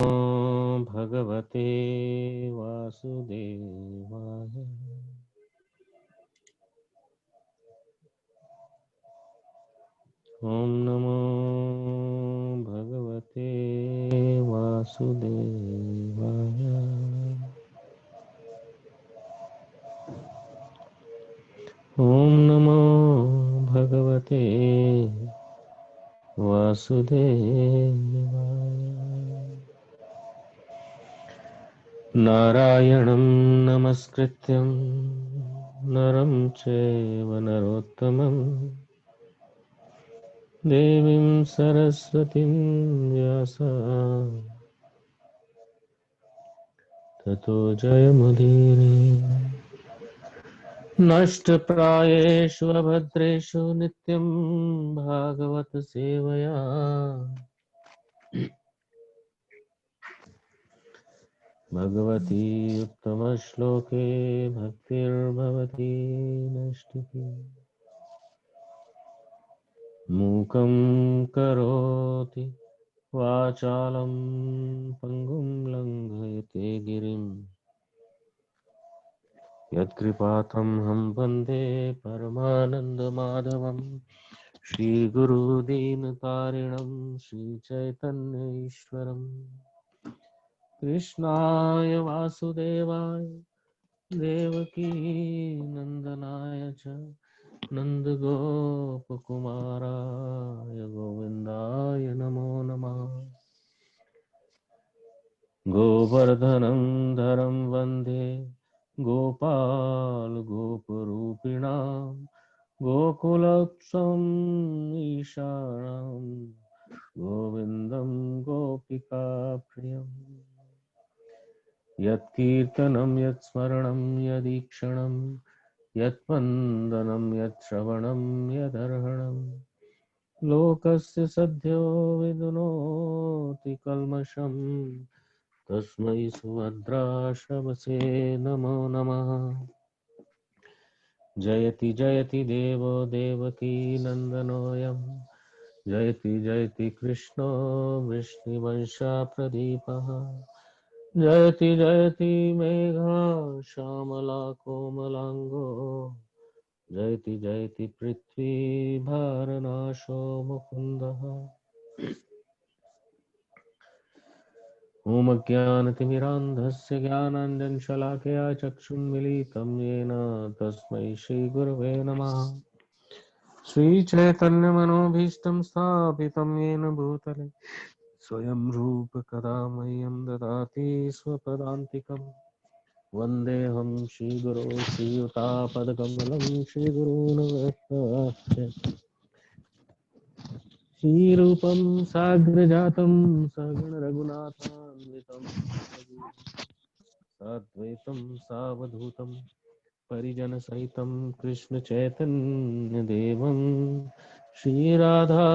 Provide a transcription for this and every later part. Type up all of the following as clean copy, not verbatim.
ओम भगवते वासुदेवाय। ओम नमो भगवते वासुदेवाय। ओम नमो भगवते वासुदेवाय। नारायणं नमस्कृत्यं नरं चैव नरोत्तमं देवीं सरस्वतीं व्यासा ततो जयमुदीरये। नष्टप्रायेषु अभद्रेषु नित्यं भागवत सेवया भगवती उत्तमश्लोके भक्तिर्भवती नष्टिकी। मूकं करोति वाचालं पङ्गुं लङ्घयते गिरिं यत्कृपातमहं वन्दे परमानन्दमाधवं। श्रीगुरुदीनतारिणं श्रीचैतन्यईश्वरं कृष्णाय वासुदेवाय देवकी नन्दनाय च नन्दगोपकुमाराय गोविन्दाय नमो नमः। गोवर्धनं धरं वन्दे गोपालगोपरूपिणां गोकुलोत्सवम् ईशानं गोविन्दं गोपिकाप्रियम्। यत्कीर्तनं यत्स्मरणं यदीक्षणं यत्वन्दनं यत्श्रवणं यदर्हणं लोकस्य सद्यो विदुनोति कल्मषं तस्मै सुभद्राश्रवसे नमो नमः। जयति जयति देवो देवकी नन्दनोऽयं जयति जयति कृष्णो वृष्णिवंशप्रदीपः जयति जयति मेघा श्यामला कोमलांगो जयति जयति पृथ्वी भारनाशो मुकुन्दः। ॐ अज्ञानतिमिरान्धस्य ज्ञानाञ्जनशलाकया चक्षुन्मीलितं येन तस्मै श्रीगुरवे नमः। श्रीचैतन्यमनोभीष्टं स्थापितं येन भूतले स्वयं रूप कदा मह्यं ददाति स्वपदान्तिकम्। वन्देऽहं श्रीगुरो श्रीयुतापदकमलं श्रीगुरून् वैष्णवांश्च श्रीरूपं साग्रजातं सगण रघुनाथान्वितं साद्वैतं सावधूतं परिजनसहितं कृष्णचैतन्यदेवं श्रीराधा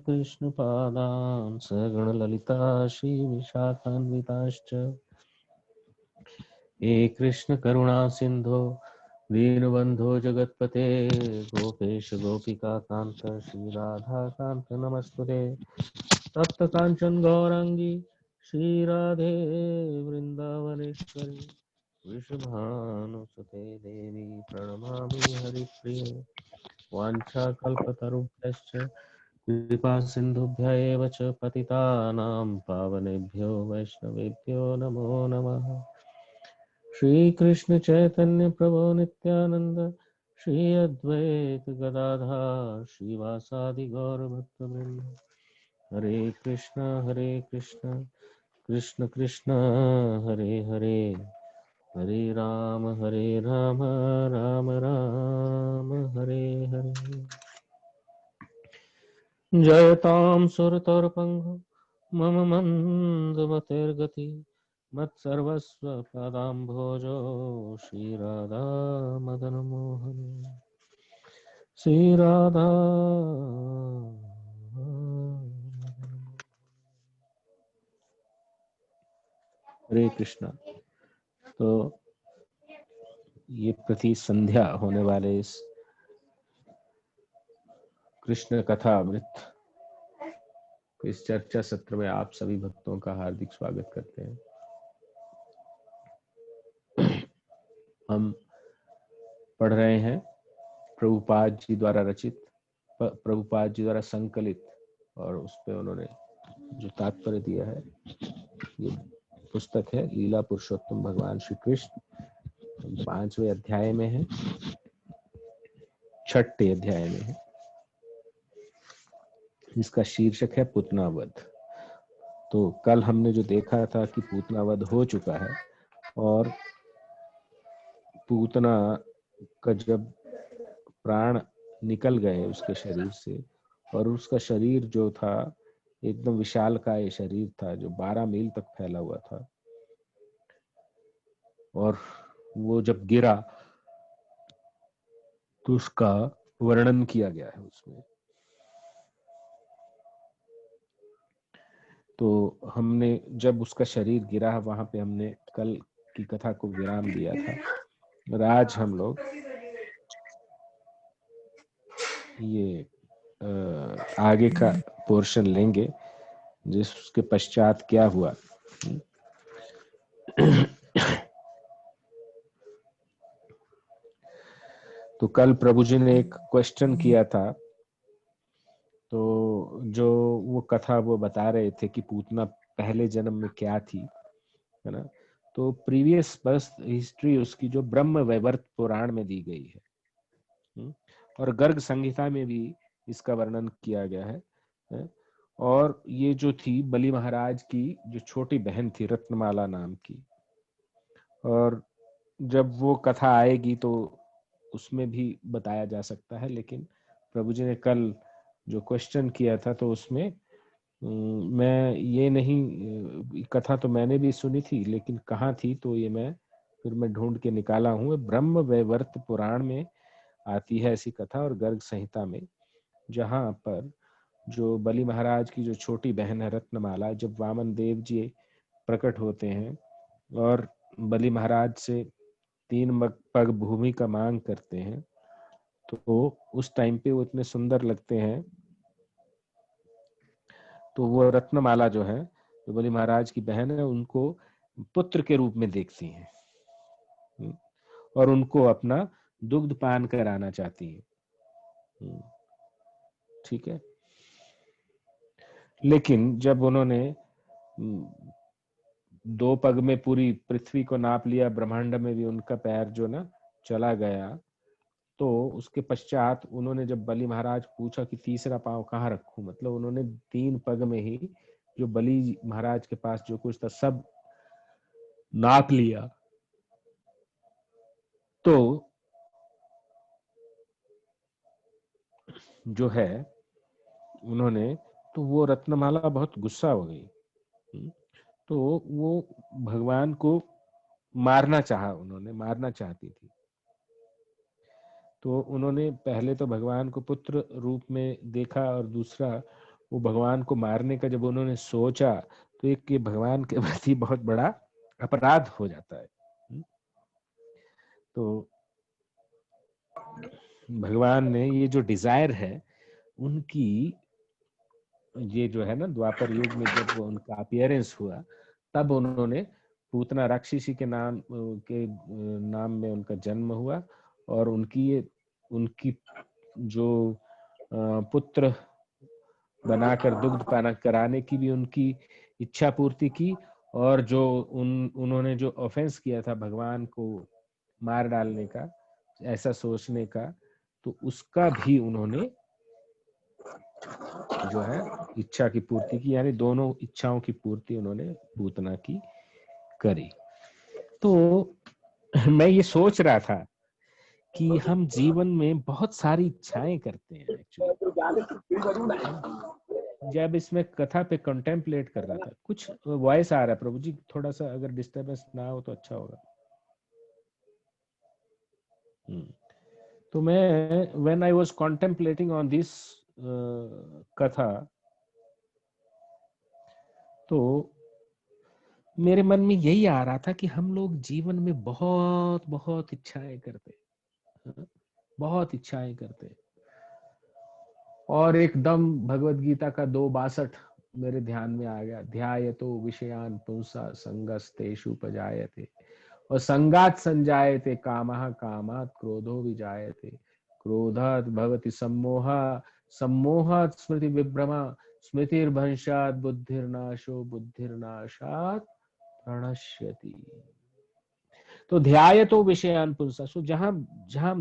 कृष्णपादान् सगण ललिता श्रीविशाखान्विताश्च हे कृष्ण करुणा सिंधो दीनबंधो जगतपते गोपेश गोपिका कांत श्री राधा कांत नमस्तुते। तप्त कांचन गौरांगी श्री राधे वृंदावनेश्वरी वृषभानुसुते देवी प्रणमामि हरिप्रिये। वाञ्छाकल्पतरुभ्यश्च कृपा सिन्धुभ्य एव च पतितानां पावनेभ्यो वैष्णवेभ्यो नमो नमः। श्री कृष्ण चैतन्य प्रभु नित्यानंद श्री अद्वैत गदाधर श्रीवासादि गौर भक्तवृंद। हरे कृष्ण कृष्ण कृष्ण हरे हरे हरे राम राम राम हरे हरे। जयतां सुरतोरपंगु मम मंदमतिर्गति मत्सर्वस्व पदाम्भोजो श्रीराधा मदन मोहन श्रीराधा। हरे कृष्णा। तो ये प्रति संध्या होने वाले इस कृष्ण कथा अमृत इस चर्चा सत्र में आप सभी भक्तों का हार्दिक स्वागत करते हैं। हम पढ़ रहे हैं प्रभुपाद जी द्वारा रचित, प्रभुपाद जी द्वारा संकलित, और उस पे उन्होंने जो तात्पर्य दिया है, ये पुस्तक है लीला पुरुषोत्तम भगवान श्री कृष्ण। 5वें अध्याय में है, 6ठे अध्याय में है। इसका शीर्षक है पूतना वध। तो कल हमने जो देखा था कि पूतना वध हो चुका है, और पूतना का जब प्राण निकल गए उसके शरीर से, और उसका शरीर जो था एकदम विशालकाय शरीर था जो 12 मील तक फैला हुआ था, और वो जब गिरा तो उसका वर्णन किया गया है उसमें। तो हमने जब उसका शरीर गिरा वहां पे हमने कल की कथा को विराम दिया था, और आज हम लोग ये आगे का पोर्शन लेंगे जिसके पश्चात क्या हुआ। तो कल प्रभु जी ने एक क्वेश्चन किया था, तो जो वो कथा वो बता रहे थे कि पूतना पहले जन्म में क्या थी, है ना। तो प्रीवियस बस हिस्ट्री उसकी जो ब्रह्म वैवर्त पुराण में दी गई है, और गर्ग संहिता में भी इसका वर्णन किया गया है। और ये जो थी बलि महाराज की जो छोटी बहन थी रत्नमाला नाम की, और जब वो कथा आएगी तो उसमें भी बताया जा सकता है, लेकिन प्रभु जी ने कल जो क्वेश्चन किया था तो उसमें मैं ये नहीं, कथा तो मैंने भी सुनी थी लेकिन कहाँ थी, तो ये मैं ढूंढ के निकाला हूँ। ब्रह्म वैवर्त पुराण में आती है ऐसी कथा, और गर्ग संहिता में, जहाँ पर जो बलि महाराज की जो छोटी बहन है रत्नमाला, जब वामन देव जी प्रकट होते हैं और बलि महाराज से 3 पग भूमि का मांग करते हैं, तो उस टाइम पे वो इतने सुंदर लगते हैं, तो वो रत्नमाला जो है, जो बलि महाराज की बहन है, उनको पुत्र के रूप में देखती हैं और उनको अपना दुग्ध पान कराना चाहती हैं। ठीक है, लेकिन जब उन्होंने 2 पग में पूरी पृथ्वी को नाप लिया, ब्रह्मांड में भी उनका पैर जो ना चला गया, तो उसके पश्चात उन्होंने जब बलि महाराज पूछा कि तीसरा पांव कहाँ रखूं, मतलब उन्होंने 3 पग में ही जो बलि महाराज के पास जो कुछ था सब नाप लिया। तो जो है उन्होंने, तो वो रत्नमाला बहुत गुस्सा हो गई, तो वो भगवान को मारना चाहती थी। तो उन्होंने पहले तो भगवान को पुत्र रूप में देखा, और दूसरा वो भगवान को मारने का जब उन्होंने सोचा, तो एक ये भगवान के प्रति बहुत बड़ा अपराध हो जाता है। तो भगवान ने ये जो डिजायर है उनकी, ये जो है ना द्वापर युग में जब उनका अपीयरेंस हुआ, तब उन्होंने पूतना राक्षसी के नाम में उनका जन्म हुआ, और उनकी जो पुत्र बनाकर दुग्ध पान कराने की भी उनकी इच्छा पूर्ति की, और जो उन्होंने जो ऑफेंस किया था भगवान को मार डालने का, ऐसा सोचने का, तो उसका भी उन्होंने जो है इच्छा की पूर्ति की, यानी दोनों इच्छाओं की पूर्ति उन्होंने पूतना की करी। तो मैं ये सोच रहा था कि हम जीवन में बहुत सारी इच्छाएं करते हैं एक्चुअली। जब इसमें कथा पे कंटेम्पलेट कर रहा था, कुछ वॉइस आ रहा है प्रभु जी, थोड़ा सा अगर डिस्टर्बेंस ना हो तो अच्छा होगा। तो मैं when I was contemplating on this कथा, तो मेरे मन में यही आ रहा था कि हम लोग जीवन में बहुत बहुत इच्छाएं करते, बहुत इच्छाएं करते, और एकदम भगवत गीता का 2:62 मेरे ध्यान में आ गया, ध्यायतो विषयान पुंसा संगस्तेषु उपजायते, और संगात संजायते कामः, कामात् क्रोधो विजायते, क्रोधात् भवति सम्मोहः, सम्मोहात् स्मृति विभ्रमा, स्मृतिर्भंशात् बुद्धिर्नाशो, बुद्धिर्नाशात् प्रणश्यति। तो ध्यायतो विषयान पुंसा, सो जहां जहां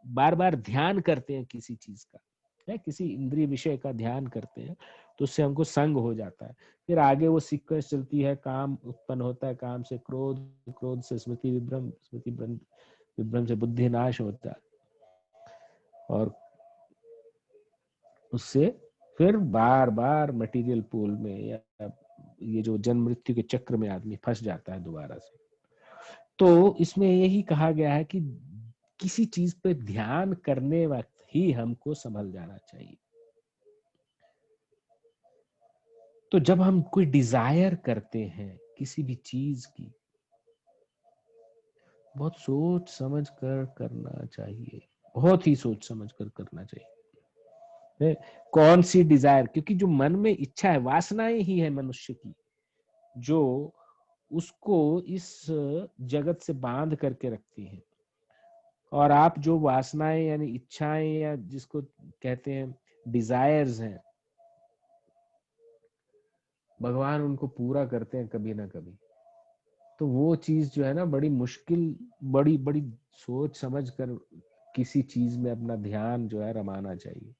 बार बार ध्यान करते हैं किसी चीज का, है किसी इंद्रिय विषय का ध्यान करते हैं, तो उससे हमको संग हो जाता है। फिर आगे वो सीक्वेंस चलती है, काम उत्पन्न होता है, काम से क्रोध, क्रोध से स्मृति विभ्रम, स्मृति विभ्रम से बुद्धि नाश होता है, और उससे फिर बार बार मटेरियल पूल में या ये जो जन्म मृत्यु के चक्र में आदमी फंस जाता है दोबारा से। तो इसमें यही कहा गया है कि किसी चीज पे ध्यान करने वक्त ही हमको संभल जाना चाहिए। तो जब हम कोई डिजायर करते हैं किसी भी चीज की, बहुत सोच समझ कर करना चाहिए, बहुत ही सोच समझ कर करना चाहिए। कौन सी डिजायर, क्योंकि जो मन में इच्छा है, वासनाएं ही है मनुष्य की जो उसको इस जगत से बांध करके रखती हैं। और आप जो वासनाएं यानी इच्छाएं या जिसको कहते हैं डिजायर्स हैं, भगवान उनको पूरा करते हैं कभी ना कभी। तो वो चीज जो है ना, बड़ी मुश्किल, बड़ी बड़ी सोच समझ कर किसी चीज में अपना ध्यान जो है रमाना चाहिए।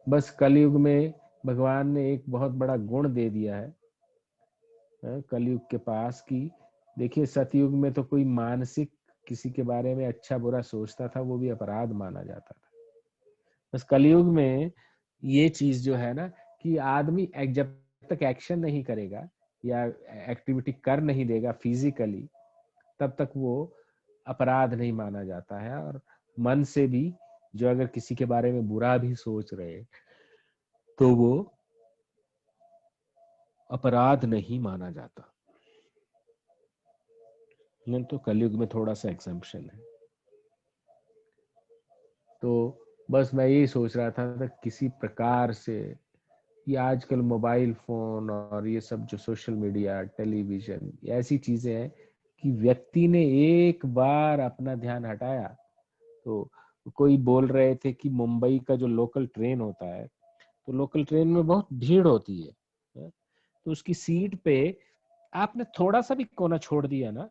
बस कलयुग में भगवान ने एक बहुत बड़ा गुण दे दिया है कलयुग के पास की। देखिए सतयुग में तो कोई मानसिक किसी के बारे में अच्छा बुरा सोचता था, वो भी अपराध माना जाता था। बस कलयुग में ये चीज जो है ना, कि आदमी जब तक एक्शन नहीं करेगा या एक्टिविटी कर नहीं देगा फिजिकली, तब तक वो अपराध नहीं माना जाता है। और मन से भी जो अगर किसी के बारे में बुरा भी सोच रहे तो वो अपराध नहीं माना जाता। नहीं तो कलयुग में थोड़ा सा एग्जम्पशन है। तो बस मैं यही सोच रहा था किसी प्रकार से ये आजकल मोबाइल फोन और ये सब जो सोशल मीडिया, टेलीविजन, ऐसी चीजें हैं कि व्यक्ति ने एक बार अपना ध्यान हटाया। तो कोई बोल रहे थे कि मुंबई का जो लोकल ट्रेन होता है, तो लोकल ट्रेन में बहुत भीड़ होती है, तो उसकी सीट पे आपने थोड़ा सा भी कोना छोड़ दिया ना,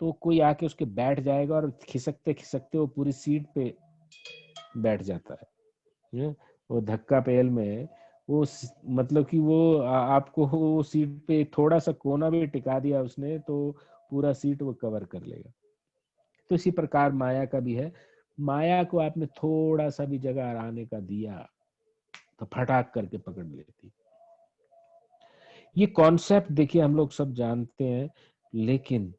तो कोई आके उसके बैठ जाएगा और खिसकते खिसकते वो पूरी सीट पे बैठ जाता है। वो धक्का पेल में वो मतलब कि वो आपको वो सीट पे थोड़ा सा कोना भी टिका दिया उसने तो पूरा सीट वो कवर कर लेगा। तो इसी प्रकार माया का भी है। माया को आपने थोड़ा सा भी जगह आने का दिया तो फटाक करके पकड़ लेती। ये कॉन्सेप्ट देखिए हम लोग सब जानते हैं, लेकिन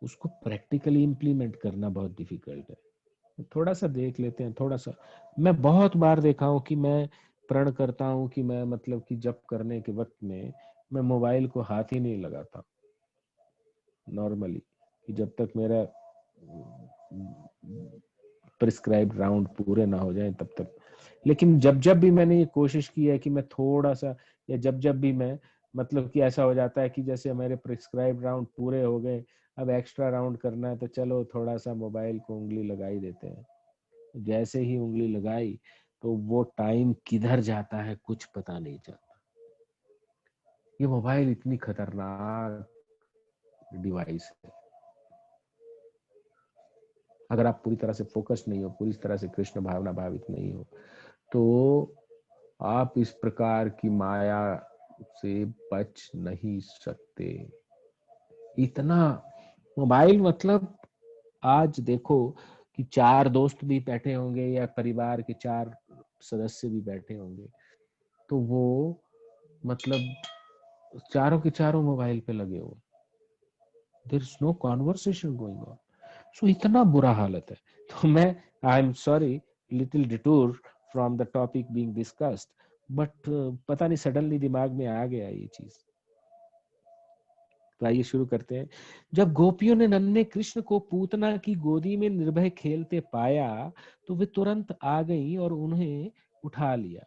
उसको प्रैक्टिकली इम्प्लीमेंट करना बहुत डिफिकल्ट है। थोड़ा सा देख लेते हैं, थोड़ा सा। मैं बहुत बार देखा हूं कि मैं प्रण करता हूं कि मैं मतलब कि जब करने के वक्त में मैं मोबाइल को हाथ ही नहीं लगाता नॉर्मली, कि जब तक मेरा प्रिस्क्राइब्ड राउंड पूरे ना हो जाए तब तक। लेकिन जब जब भी मैंने ये कोशिश की है कि मैं थोड़ा सा, या जब जब भी मैं मतलब कि ऐसा हो जाता है कि जैसे हमारे प्रिस्क्राइब राउंड पूरे हो गए, अब एक्स्ट्रा राउंड करना है, तो चलो थोड़ा सा मोबाइल को उंगली लगा ही देते हैं। जैसे ही उंगली लगाई तो वो टाइम किधर जाता है कुछ पता नहीं चलता। ये मोबाइल इतनी खतरनाक डिवाइस है। अगर आप पूरी तरह से फोकस नहीं हो, पूरी तरह से कृष्ण भावना भावित नहीं हो, तो आप इस प्रकार की माया से बच नहीं सकते। इतना मोबाइल मतलब, आज देखो कि चार दोस्त भी बैठे होंगे या परिवार के चार सदस्य भी बैठे होंगे, तो वो मतलब चारों के चारों मोबाइल पे लगे हुए, there is no conversation going on. So इतना बुरा हालत है। तो मैं, I am sorry, little detour from the topic being discussed, but पता नहीं सडनली दिमाग में आ गया ये चीज। तो आइए शुरू करते हैं। जब गोपियों ने नन्हे कृष्ण को पूतना की गोदी में निर्भय खेलते पाया, तो वे तुरंत आ गईं और उन्हें उठा लिया।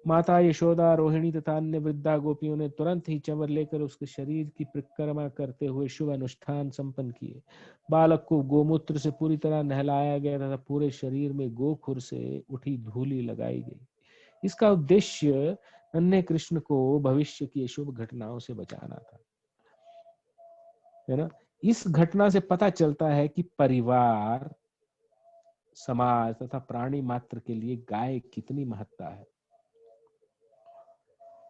माता यशोदा, रोहिणी तथा अन्य वृद्धा गोपियों ने तुरंत ही चंवर लेकर उसके शरीर की परिक्रमा करते हुए शुभ अनुष्ठान संपन्न किए। बालक को गोमूत्र से पूरी तरह नहलाया गया तथा पूरे शरीर में गोखुर से उठी धूलि लगाई गई। इसका उद्देश्य नन्हे कृष्ण को भविष्य की शुभ घटनाओं से बचाना था, है ना। इस घटना से पता चलता है कि परिवार, समाज तथा प्राणी मात्र के लिए गाय कितनी महत्ता है।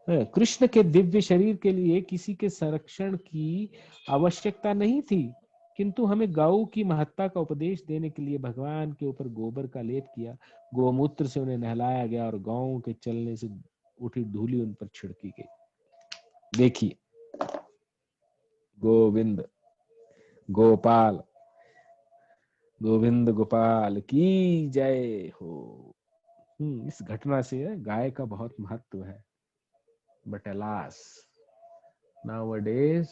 कृष्ण के दिव्य शरीर के लिए किसी के संरक्षण की आवश्यकता नहीं थी, किंतु हमें गौ की महत्ता का उपदेश देने के लिए भगवान के ऊपर गोबर का लेप किया, गोमूत्र से उन्हें नहलाया गया और गौ के चलने से उठी धूलि उन पर छिड़की गई। देखिए, गोविंद गोपाल, गोविंद गोपाल की जय हो। इस घटना से गाय का बहुत महत्व है। बट अलास नाउअडेज,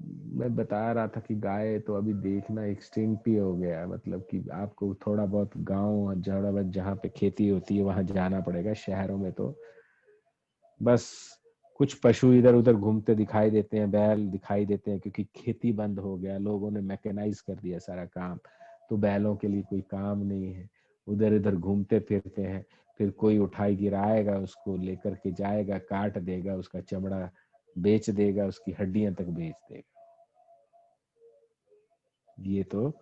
मैं बता रहा था कि गाय तो अभी देखना एक्सटिंक्ट ही हो गया है। मतलब कि आपको थोड़ा बहुत गांव जहाँ पे खेती होती है वहां जाना पड़ेगा। शहरों में तो बस कुछ पशु इधर उधर घूमते दिखाई देते हैं, बैल दिखाई देते हैं, क्योंकि खेती बंद हो गया, लोगों ने मैकेनाइज कर दिया सारा काम, तो बैलों के लिए कोई काम नहीं है, उधर इधर घूमते फिरते हैं। फिर कोई उठाई गिराएगा, उसको लेकर के जाएगा, काट देगा, उसका चमड़ा बेच देगा, उसकी हड्डियां तक बेच देगा। ये तो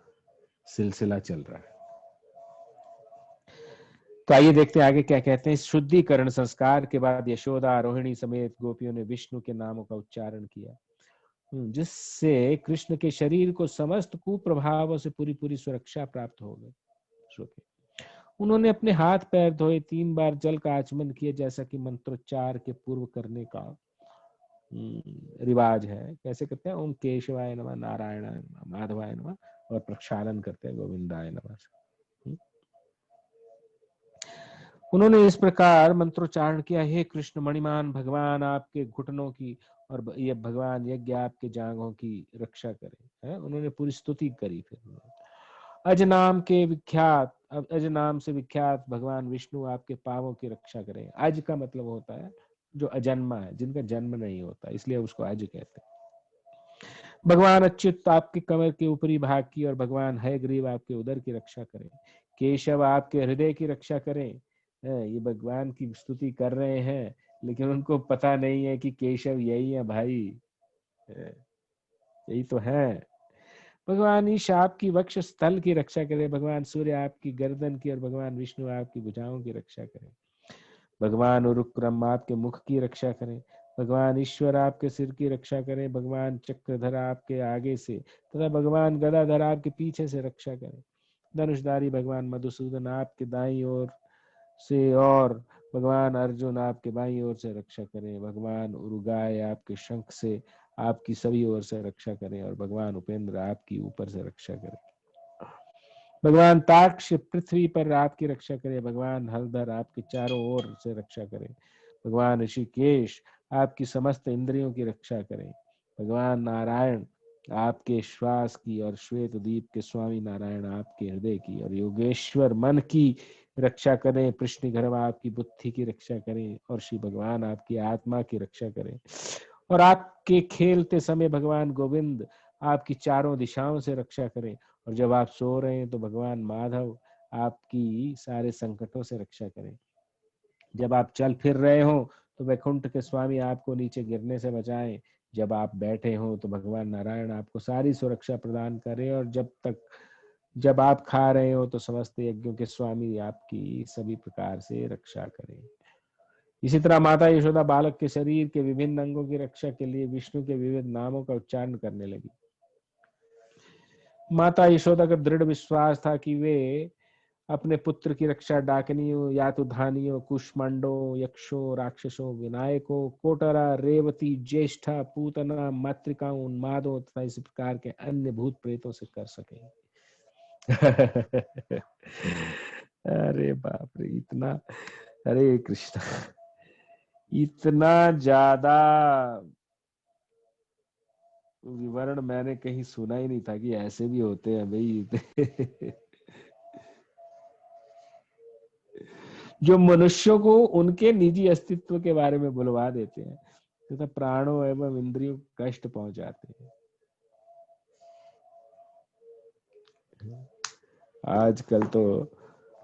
सिलसिला चल रहा है। तो आइए देखते हैं आगे क्या कहते हैं। शुद्धिकरण संस्कार के बाद यशोदा, रोहिणी समेत गोपियों ने विष्णु के नामों का उच्चारण किया, जिससे कृष्ण के शरीर को समस्त कुप्रभावों से पूरी पूरी सुरक्षा प्राप्त हो गई। उन्होंने अपने हाथ पैर धोए, 3 बार जल का आचमन किया, जैसा कि मंत्रोच्चार के पूर्व करने का रिवाज है। कैसे करते हैं? ओम केशवाय नमः, नारायणाय नमः, माधवाय नमः, और प्रक्षालन करते हैं गोविंदाय नमः। उन्होंने इस प्रकार मंत्रोच्चारण किया, हे कृष्ण मणिमान, भगवान आपके घुटनों की और ये भगवान यज्ञ आपके जांघों की रक्षा करे। है, उन्होंने पूरी स्तुति करी। फिर अज नाम से विख्यात भगवान विष्णु आपके पावों की रक्षा करें। अज का मतलब होता है जो अजन्मा है, जिनका जन्म नहीं होता, इसलिए उसको अज कहते हैं। भगवान अच्युत आपके कमर के ऊपरी भाग की और भगवान हयग्रीव आपके उदर की रक्षा करें। केशव आपके हृदय की रक्षा करें। ये भगवान की स्तुति कर रहे हैं, लेकिन उनको पता नहीं है कि केशव यही है भाई, यही तो है। भगवान ईश आपकी वक्ष स्थल की रक्षा करें। भगवान सूर्य आपकी गर्दन की और भगवान विष्णु आपकी भुजाओं की रक्षा करें। भगवान उरुक्रम आपके मुख की रक्षा करें। भगवान ईश्वर आपके सिर की रक्षा करें। भगवान चक्रधर आपके आगे से तथा भगवान गदाधर आपके पीछे से रक्षा करें। धनुषधारी भगवान मधुसूदन आपके दाईं ओर से और भगवान अर्जुन आपके बाईं ओर से रक्षा करें। भगवान उरुगाय आपके शंख से आपकी सभी ओर से रक्षा करें और भगवान उपेंद्र आपकी ऊपर से रक्षा करें। भगवान ताक्ष पृथ्वी पर आपकी रक्षा करे। भगवान हलधर आपके चारों ओर से रक्षा करें। भगवान ऋषिकेश आपकी समस्त इंद्रियों की रक्षा करें। भगवान नारायण आपके श्वास की और श्वेत द्वीप के स्वामी नारायण आपके हृदय की और योगेश्वर मन की रक्षा करें। कृष्णगर्भ आपकी बुद्धि की रक्षा करें और श्री भगवान आपकी आत्मा की रक्षा करें। और आपके खेलते समय भगवान गोविंद आपकी चारों दिशाओं से रक्षा करें। और जब आप सो रहे हैं तो भगवान माधव आपकी सारे संकटों से रक्षा करें। जब आप चल फिर रहे हो तो वैकुंठ के स्वामी आपको नीचे गिरने से बचाएं। जब आप बैठे हो तो भगवान नारायण आपको सारी सुरक्षा प्रदान करें। और जब आप खा रहे हो तो समस्त यज्ञों के स्वामी आपकी सभी प्रकार से रक्षा करें। इसी तरह माता यशोदा बालक के शरीर के विभिन्न अंगों की रक्षा के लिए विष्णु के विविध नामों का उच्चारण करने लगी। माता यशोदा का दृढ़ विश्वास था कि वे अपने पुत्र की रक्षा डाकिनियों, यातुधानियों, कुष्मांडों, यक्षों, राक्षसों, विनायकों, कोटरा, रेवती, ज्येष्ठा, पूतना, मातृकाओं, उन्मादों तथा इस प्रकार के अन्य भूत प्रेतों से कर सके। अरे बाप रे, इतना, हरे कृष्णा, इतना ज्यादा विवरण मैंने कहीं सुना ही नहीं था कि ऐसे भी होते हैं भाई। जो मनुष्यों को उनके निजी अस्तित्व के बारे में बुलवा देते हैं तथा प्राणों एवं इंद्रियों को कष्ट पहुंचाते हैं। आजकल तो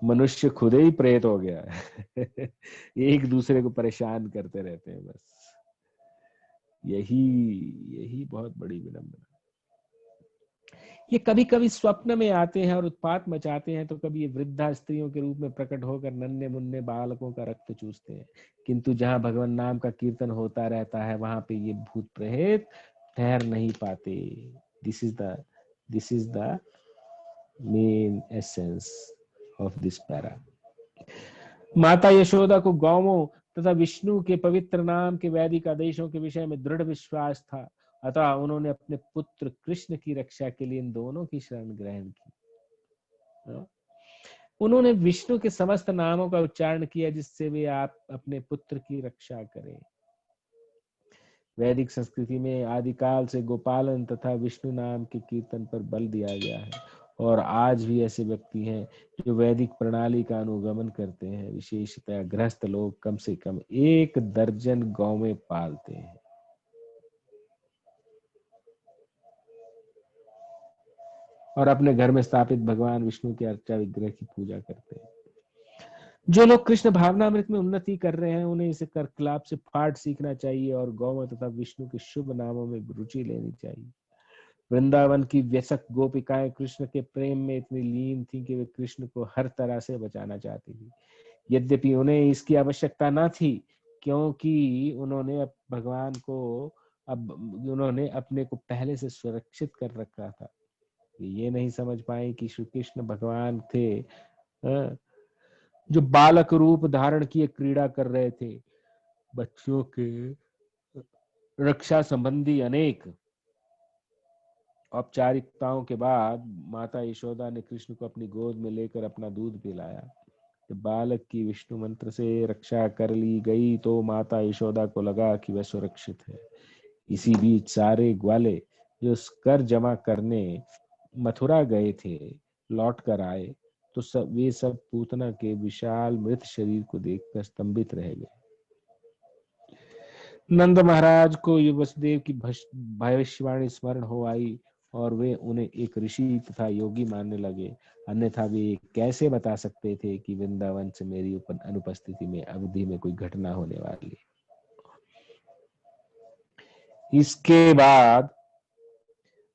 मनुष्य खुद ही प्रेत हो गया है। एक दूसरे को परेशान करते रहते हैं बस। यही यही बहुत बड़ी विडंबना। ये कभी कभी स्वप्न में आते हैं और उत्पात मचाते हैं, तो कभी ये वृद्धा स्त्रियों के रूप में प्रकट होकर नन्हे मुन्ने बालकों का रक्त चूसते हैं। किंतु जहां भगवान नाम का कीर्तन होता रहता है वहां पे ये भूत प्रेत ठहर नहीं पाते। This is the main essence of this para. माता यशोदा को गौवों तथा विष्णु के पवित्र नाम के वैदिक आदेशों के विषय में दृढ़ विश्वास था, अतः उन्होंने अपने पुत्र कृष्ण की रक्षा के लिए इन दोनों की शरण ग्रहण की। उन्होंने विष्णु के समस्त नामों का उच्चारण किया जिससे वे आप अपने पुत्र की रक्षा करें। वैदिक संस्कृति में आदिकाल से गोपालन तथा विष्णु नाम के कीर्तन पर बल दिया गया है, और आज भी ऐसे व्यक्ति हैं जो वैदिक प्रणाली का अनुगमन करते हैं। विशेषतः गृहस्थ लोग कम से कम 1 दर्जन गौवें पालते हैं। और अपने घर में स्थापित भगवान विष्णु के अर्चा विग्रह की पूजा करते हैं। जो लोग कृष्ण भावनामृत में उन्नति कर रहे हैं उन्हें इसे कर्कलाप से पाठ सीखना चाहिए और गौ तथा विष्णु के शुभ नामों में रुचि लेनी चाहिए। वृंदावन की व्यसक गोपिकाएं कृष्ण के प्रेम में इतनी लीन थी कि वे कृष्ण को हर तरह से बचाना चाहती थी। यद्यपि उन्हें इसकी आवश्यकता न थी, क्योंकि उन्होंने अपने को पहले से सुरक्षित कर रखा था। ये नहीं समझ पाए कि श्री कृष्ण भगवान थे जो बालक रूप धारण किए क्रीड़ा कर रहे थे। बच्चों के रक्षा संबंधी अनेक औपचारिकताओं के बाद माता यशोदा ने कृष्ण को अपनी गोद में लेकर अपना दूध पिलाया। जब बालक की विष्णु मंत्र से रक्षा कर ली गई तो माता यशोदा को लगा कि वह सुरक्षित है। इसी बीच सारे ग्वाले जो कर जमा करने मथुरा गए थे लौट कर आए तो वे सब पूतना के विशाल मृत शरीर को देखकर स्तंभित रह गए। नंद महाराज को वसुदेव की भविष्यवाणी स्मरण हो आई और वे उन्हें एक ऋषि तथा योगी मानने लगे, अन्यथा वे कैसे बता सकते थे कि वृंदावन से मेरी अनुपस्थिति में अवधि में कोई घटना होने वाली। इसके बाद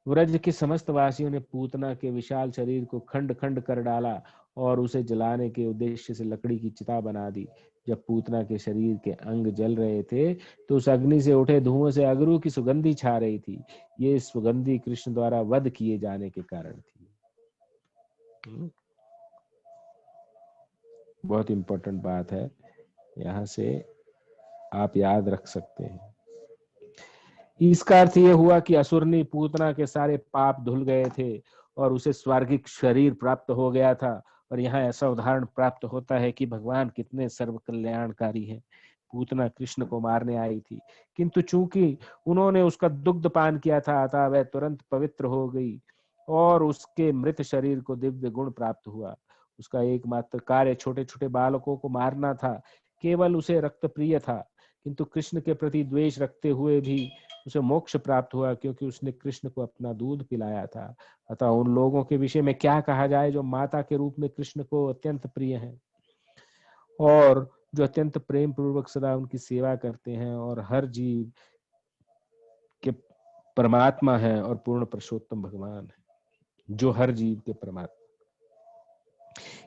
व्रज के समस्त वासियों ने पूतना के विशाल शरीर को खंड खंड कर डाला और उसे जलाने के उद्देश्य से लकड़ी की चिता बना दी। जब पूतना के शरीर के अंग जल रहे थे तो उस अग्नि से उठे धुआं से अगरू की सुगंधी छा रही थी। ये सुगंधी कृष्ण द्वारा वध किए जाने के कारण थी। बहुत इंपॉर्टेंट बात है, यहाँ से आप याद रख सकते हैं। इसका अर्थ यह हुआ कि असुरनी पूतना के सारे पाप धुल गए थे और उसे स्वर्गिक शरीर प्राप्त हो गया था। और यहाँ ऐसा उदाहरण प्राप्त होता है कि भगवान कितने सर्व कल्याणकारी हैं। पूतना कृष्ण को मारने आई थी, किंतु चूंकि उन्होंने उसका दुग्ध पान किया था अतः वह तुरंत पवित्र हो गई और उसके मृत शरीर को दिव्य गुण प्राप्त हुआ। उसका एकमात्र कार्य छोटे छोटे बालकों को मारना था। केवल उसे रक्त प्रिय था, किंतु कृष्ण के प्रति द्वेष रखते हुए भी उसे मोक्ष प्राप्त हुआ, क्योंकि उसने कृष्ण को अपना दूध पिलाया था। अतः उन लोगों के विषय में क्या कहा जाए जो माता के रूप में कृष्ण को अत्यंत प्रिय हैं और जो अत्यंत प्रेम पूर्वक सदा उनकी सेवा करते हैं और हर जीव के परमात्मा है और पूर्ण पुरुषोत्तम भगवान है जो हर जीव के परमात्मा।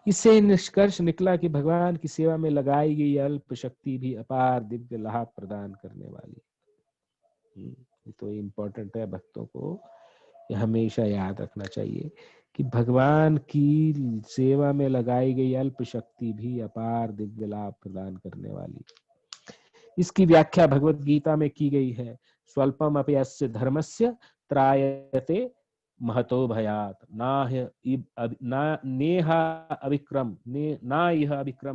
इससे निष्कर्ष निकला कि भगवान की सेवा में लगाई गई अल्प शक्ति भी अपार दिव्य लाभ प्रदान करने वाली। तो इम्पोर्टेंट है, भक्तों को हमेशा याद रखना चाहिए कि भगवान की सेवा में लगाई गई अल्प शक्ति भी अपार दिव्य लाभ प्रदान करने वाली। इसकी व्याख्या भगवत गीता में की गई है। स्वल्पम अपि अस्य धर्मस्य त्रायते महतो भयात नेह अभिक्रम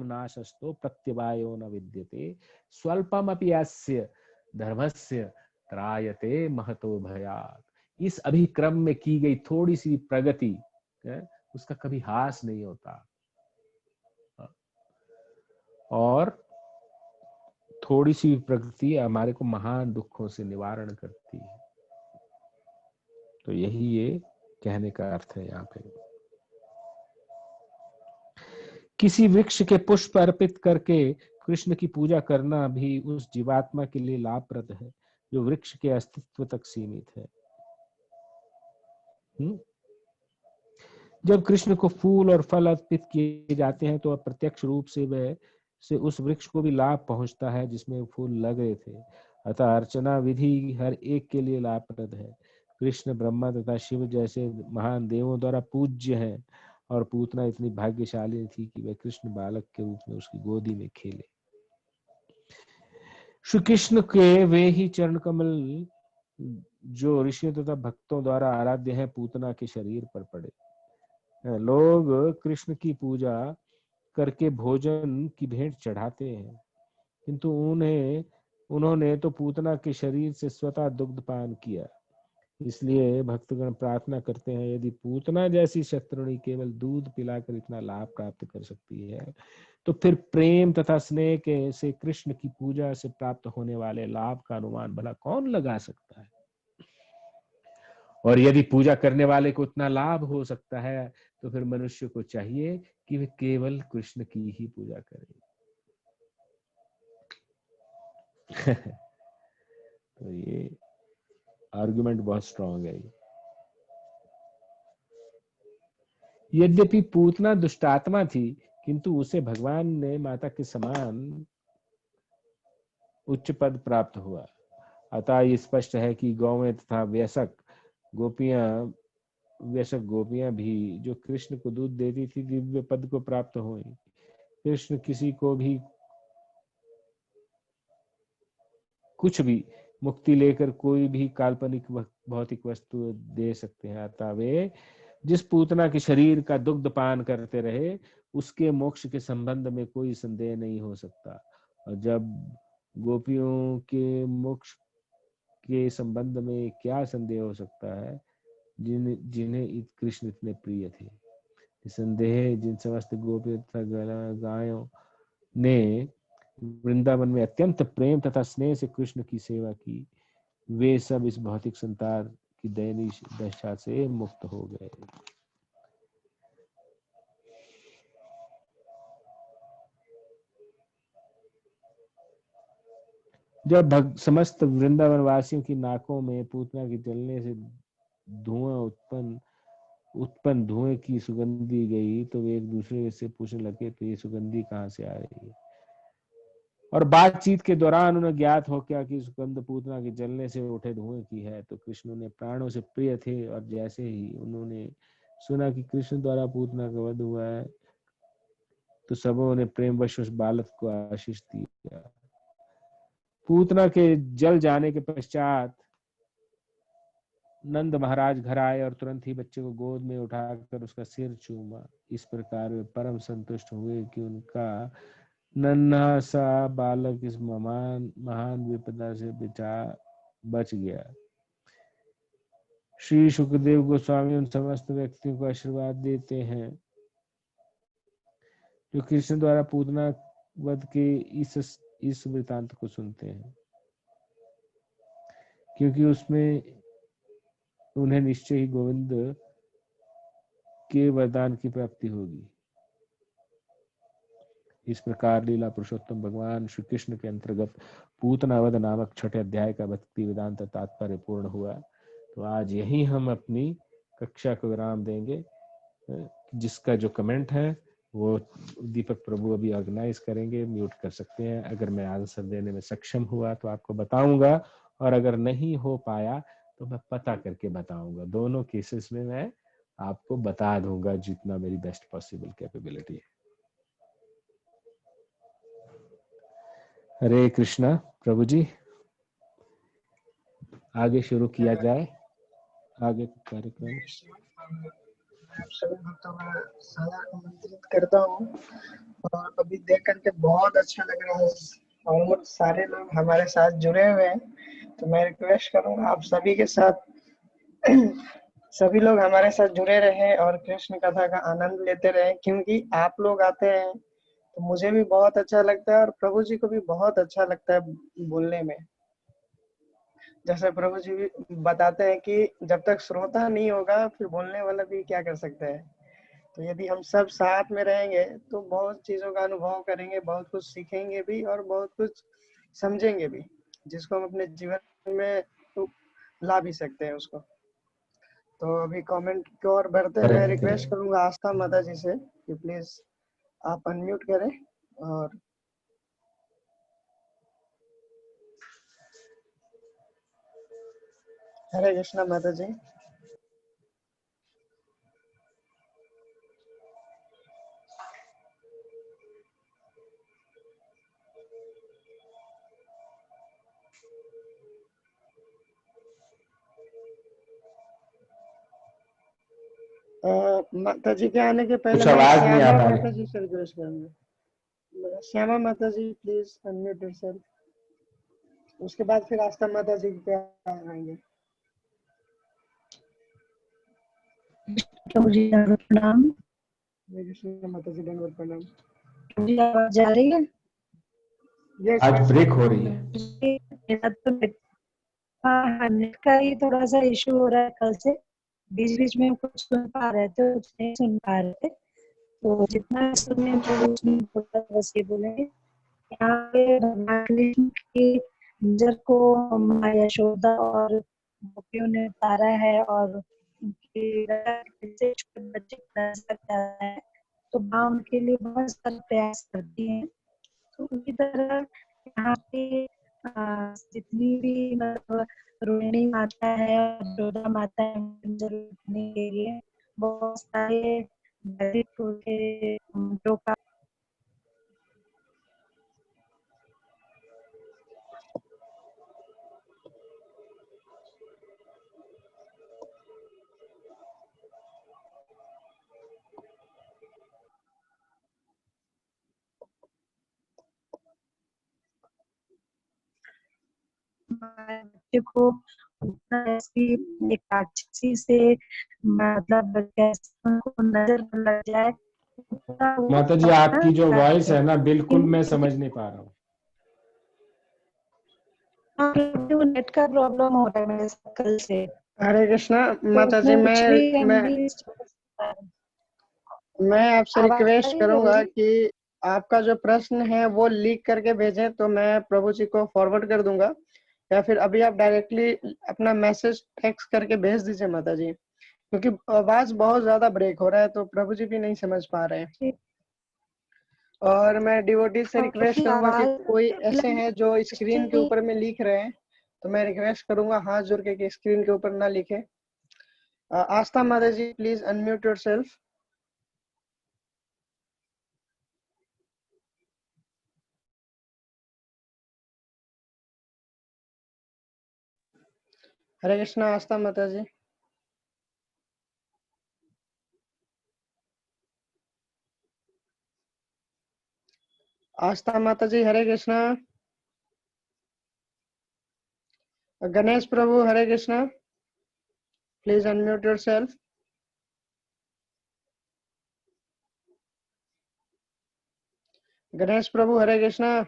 नाशस्तो प्रत्यवायो न विद्यते स्वल्पम अपि अस्य धर्मस्य त्रायते महतो भयात। इस अभिक्रम में की गई थोड़ी सी प्रगति उसका कभी हास नहीं होता। और थोड़ी सी प्रगति हमारे को महान दुखों से निवारण करती है। तो यही ये कहने का अर्थ है यहाँ पे। किसी वृक्ष के पुष्प अर्पित करके कृष्ण की पूजा करना भी उस जीवात्मा के लिए लाभप्रद है जो वृक्ष के अस्तित्व तक सीमित है। जब कृष्ण को फूल और फल अर्पित किए जाते हैं तो अप्रत्यक्ष रूप से वह से उस वृक्ष को भी लाभ पहुंचता है जिसमें फूल लगे थे। अतः अर्चना विधि हर एक के लिए लाभप्रद है। कृष्ण ब्रह्मा तथा शिव जैसे महान देवों द्वारा पूज्य हैं और पूतना इतनी भाग्यशाली थी कि वह कृष्ण बालक के रूप में उसकी गोदी में खेले। श्री कृष्ण के वे ही चरण कमल जो ऋषियों तथा भक्तों द्वारा आराध्य है पूतना के शरीर पर पड़े। लोग कृष्ण की पूजा करके भोजन की भेंट चढ़ाते हैं, किंतु उन्होंने तो पूतना के शरीर से स्वतः दुग्ध पान किया। इसलिए भक्तगण प्रार्थना करते हैं, यदि पूतना जैसी शत्रुणी केवल दूध पिलाकर इतना लाभ प्राप्त कर सकती है तो फिर प्रेम तथा स्नेह के से कृष्ण की पूजा से प्राप्त होने वाले लाभ का अनुमान भला कौन लगा सकता है। और यदि पूजा करने वाले को उतना लाभ हो सकता है तो फिर मनुष्य को चाहिए कि वे केवल कृष्ण की ही पूजा करें। तो ये आर्गुमेंट बहुत स्ट्रांग है। यद्यपि पूतना दुष्टात्मा थी किंतु उसे भगवान ने माता के समान उच्च पद प्राप्त हुआ। अतः ये स्पष्ट है कि गौवें तथा व्यसक गोपियां भी जो कृष्ण को दूध देती थी दिव्य पद को प्राप्त हुई। कृष्ण किसी को भी कुछ भी मुक्ति लेकर कोई भी काल्पनिक भौतिक वस्तु दे सकते हैं। अतः वे जिस पूतना के शरीर का दुग्ध पान करते रहे उसके मोक्ष के संबंध में कोई संदेह नहीं हो सकता। और जब गोपियों के मोक्ष के संबंध में क्या संदेह हो सकता है जिन्हें कृष्ण इतने प्रिय थे। निसंदेह जिन समस्त गोपियों तथा गायों ने वृंदावन में अत्यंत प्रेम तथा स्नेह से कृष्ण की सेवा की वे सब इस भौतिक संसार की दयनीय दशा से मुक्त हो गए। जब समस्त वृंदावन वासियों की नाकों में पूतना के जलने से उत्पन्न धुएं की सुगंधी गई तो वे एक दूसरे से पूछने लगे तो ये सुगंधी कहाँ से आ रही है। और बातचीत के दौरान उन्हें ज्ञात हो गया कि सुगंध पूतना के जलने से उठे धुएं की है। तो कृष्ण उन्हें प्राणों से प्रिय थे और जैसे ही उन्होंने सुना कि कृष्ण द्वारा पूतना का वध हुआ है तो सबों ने प्रेमवश उस बालक को आशीष दिया। पूतना के जल जाने के पश्चात नंद महाराज घर आए और तुरंत ही बच्चे को गोद में उठाकर उसका सिर चूमा। इस प्रकार वे परम संतुष्ट हुए कि उनका नन्हा सा बालक इस महान विपदा से बच गया। श्री सुखदेव गोस्वामी उन समस्त व्यक्तियों को आशीर्वाद देते हैं जो कृष्ण द्वारा पूतना वध के इस वृतांत को सुनते हैं, क्योंकि उसमें उन्हें निश्चय ही गोविंद के वरदान की प्राप्ति होगी। इस प्रकार लीला पुरुषोत्तम भगवान श्री कृष्ण के अंतर्गत पूतनावध नामक छठे अध्याय का भक्ति वेदांत तात्पर्य पूर्ण हुआ। तो आज यही हम अपनी कक्षा को विराम देंगे। जिसका जो कमेंट है वो दीपक प्रभु अभी ऑर्गेनाइज करेंगे, म्यूट कर सकते हैं। अगर मैं आंसर देने में सक्षम हुआ तो आपको बताऊंगा और अगर नहीं हो पाया तो मैं पता करके बताऊंगा। दोनों केसेस में मैं आपको बता दूंगा जितना मेरी बेस्ट पॉसिबल कैपेबिलिटी है। हरे कृष्णा। प्रभु जी आगे शुरू किया जाए आगे कार्यक्रम। आप सभी भक्तों का सादर आमंत्रित करता हूँ और अभी देख करके बहुत अच्छा लग रहा है। ऑलमोस्ट सारे लोग हमारे साथ जुड़े हुए हैं, तो मैं रिक्वेस्ट करूंगा आप सभी के साथ सभी लोग हमारे साथ जुड़े रहें और कृष्ण कथा का आनंद लेते रहें, क्योंकि आप लोग आते हैं तो मुझे भी बहुत अच्छा लगता है और प्रभु जी को भी बहुत अच्छा लगता है बोलने में। जैसे प्रभु जी भी बताते हैं कि जब तक श्रोता नहीं होगा फिर बोलने वाला भी क्या कर सकता है। तो यदि हम सब साथ में रहेंगे तो बहुत चीजों का अनुभव करेंगे, बहुत कुछ सीखेंगे भी और बहुत कुछ समझेंगे भी, जिसको हम अपने जीवन में तो ला भी सकते हैं उसको। तो अभी कमेंट की ओर बढ़ते हैं। मैं करेक्ट रिक्वेस्ट करेक्ट। करूंगा आस्था माता जी से कि प्लीज आप अनम्यूट करें और हरे कृष्णा माता जी। माता जी के आने के पहले कुछ मैं आवाज नहीं आ श्यामा पा माता रही। जी से रिक्वेस्ट करूंगा। श्यामा माता जी प्लीज अनम्यूट योरसेल्फ। उसके बाद फिर आस्था माता जी के आएंगे। प्रभु जी प्रणाम। हरे कृष्णा माता जी, दंडवत प्रणाम। प्रभु जी आवाज जा रही है? यस आज यस ब्रेक माता हो जी। रही है। मेरा तो हाँ, नेट का ही थोड़ा सा इशू हो रहा है कल से। बीच बीच में कुछ सुन पा रहे थे, कुछ नहीं सुन पा रहे थे। तो जितना सुनने प्रभु उसमें बस ये बोलेंगे, यहाँ पे भगवान कृष्ण की मंजर को माँ यशोदा और गोपियों ने उतारा है और उनकी कैसे छोटे बच्चे को नजर आता है, तो माँ उनके लिए बहुत सारे प्रयास करती है। तो उसी तरह यहाँ पे जितनी भी मतलब रोहिणी माता है और यशोदा माता है मंदिर रुकने के लिए बहुत सारे दलित के मंदिरों का बच्चे को ऐसी एक राक्षसी से मतलब कैसे उनको नजर न लग जाए, वो माता जी करना आपकी जो वॉइस चाहते है ना बिल्कुल मैं हैं। समझ नहीं पा रहा हूँ। वो नेट का प्रॉब्लम हो रहा है मेरे साथ कल से, हरे कृष्णा तो माता जी। उसमें कुछ भी MB मैं आपसे आवाज आ रिक्वेस्ट रही है प्रभु करूंगा जी? कि आपका जो प्रश्न है वो लिख करके भेजें तो मैं प्रभु जी को फॉरवर्ड कर दूंगा, या फिर अभी आप डायरेक्टली अपना मैसेज टेक्स्ट करके भेज दीजिए माता जी, क्योंकि आवाज बहुत ज्यादा ब्रेक हो रहा है तो प्रभु जी भी नहीं समझ पा रहे हैं। ठीक। और मैं डिवोटी से रिक्वेस्ट आपकी करूंगा कि आवाज कोई ऐसे हैं जो स्क्रीन के actually ऊपर में लिख रहे हैं, तो मैं रिक्वेस्ट करूंगा हाथ जोड़ के कि स्क्रीन के ऊपर ना लिखे। आस्था माता ji please unmute yourself. Hare Krishna Aastha माता जी। आस्था माता जी हरे कृष्णा। गणेश प्रभु Hare Krishna, please unmute yourself. Ganesh प्रभु हरे कृष्णा।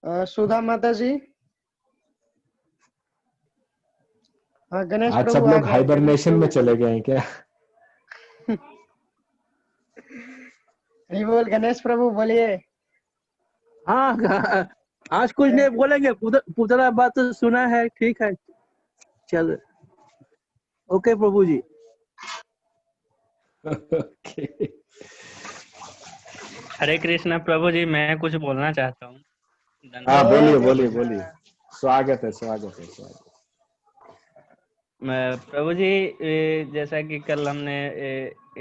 सुधा माता जी। हाँ गणेश आज सब प्रभु आ लोग गए। गणेश हाइबरनेशन में प्रभु चले बोलिए। गए हैं क्या? नहीं बोल गणेश प्रभु बोलिए। हाँ आज कुछ नहीं बोलेंगे, पूतना बात तो सुना है, ठीक है चल। ओके प्रभु जी। ओके। हरे कृष्णा प्रभु जी, मैं कुछ बोलना चाहता हूँ। हाँ धन्यवाद बोलिए हरे प्रभु बोलिए जी। बोलिए। स्वागत है स्वागत है स्वागत। प्रभु जी, जैसा कि कल हमने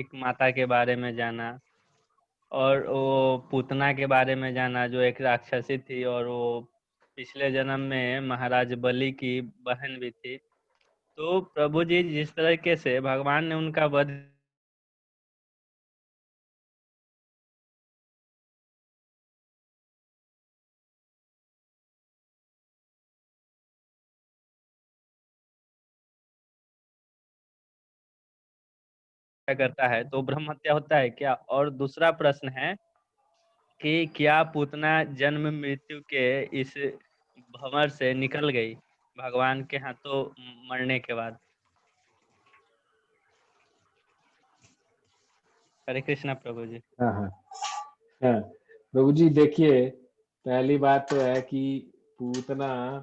एक माता के बारे में जाना और वो पूतना के बारे में जाना जो एक राक्षसी थी और वो पिछले जन्म में महाराज बलि की बहन भी थी। तो प्रभु जी, जिस तरीके से भगवान ने उनका वध हत्या करता है तो ब्रह्म हत्या होता है क्या? और दूसरा प्रश्न है कि क्या पूतना जन्म मृत्यु के इस भंवर से निकल गई भगवान के हाथों मरने के बाद? हरे कृष्णा प्रभु जी। हाँ हाँ हाँ प्रभु जी, देखिए पहली बात तो है कि पूतना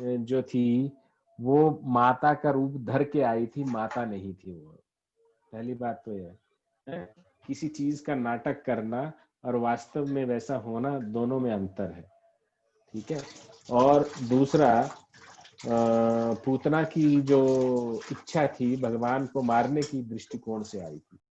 जो थी वो माता का रूप धर के आई थी, माता नहीं थी वो। पहली बात तो यह है, किसी चीज का नाटक करना और वास्तव में वैसा होना, दोनों में अंतर है। ठीक है। और दूसरा, पूतना की जो इच्छा थी भगवान को मारने की दृष्टिकोण से आई थी।